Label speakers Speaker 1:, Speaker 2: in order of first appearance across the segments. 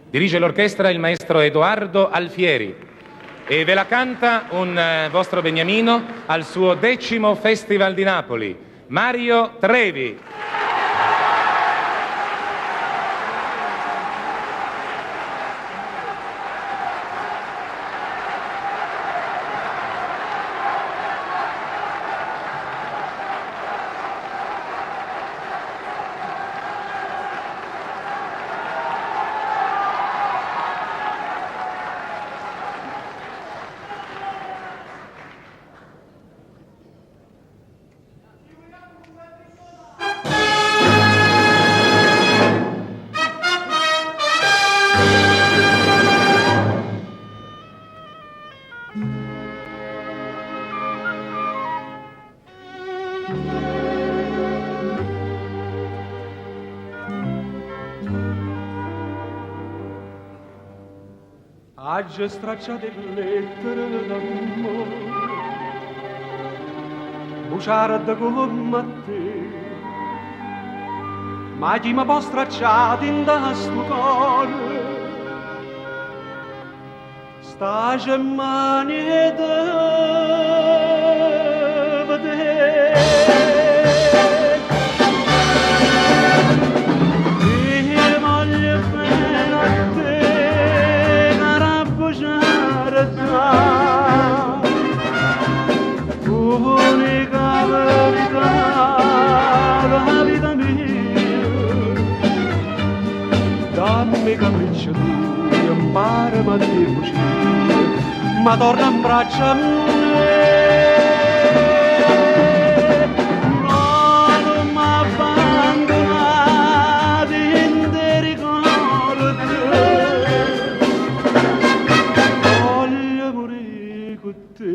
Speaker 1: Dirige l'orchestra il maestro Edoardo Alfieri e ve la canta un vostro beniamino al suo 10° Festival di Napoli, Mario Trevi.
Speaker 2: Agge stracciate lettere d'amore, buciarda come a te, ma chi mi può stracciare in da sto cuore, sta germania da vedere. Io voglio bene a te, unica verità della vita mia, dammi capriccio tu, imparami a te fuggire, ma torna in braccio a me. Non mi abbandonare in te ricordo, voglio morire con te.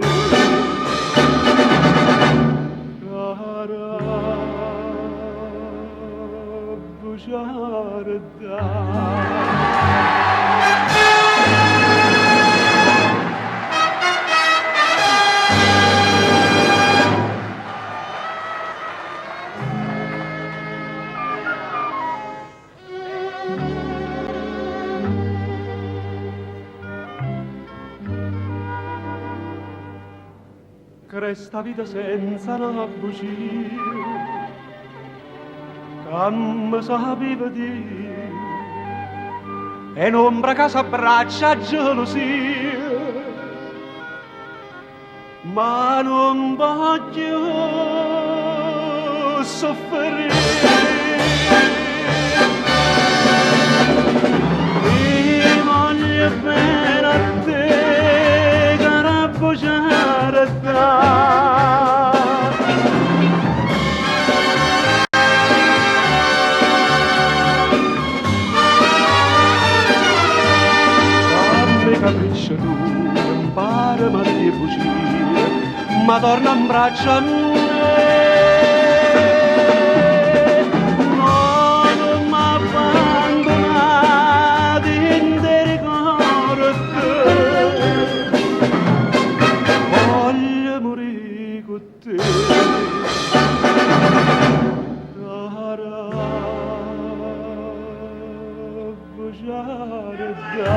Speaker 2: Cresta vita senza una bugia, che mi sapeva dire, e un'ombra che s'abbraccia gelosia, ma non voglio soffrire. Io voglio bene a te, cara bugiarda, capisci tu, imparami a te fuggire, ma torna in braccio a me. No, non mi abbandonare in te ricordo, voglio morire con te. Cara bugiarda,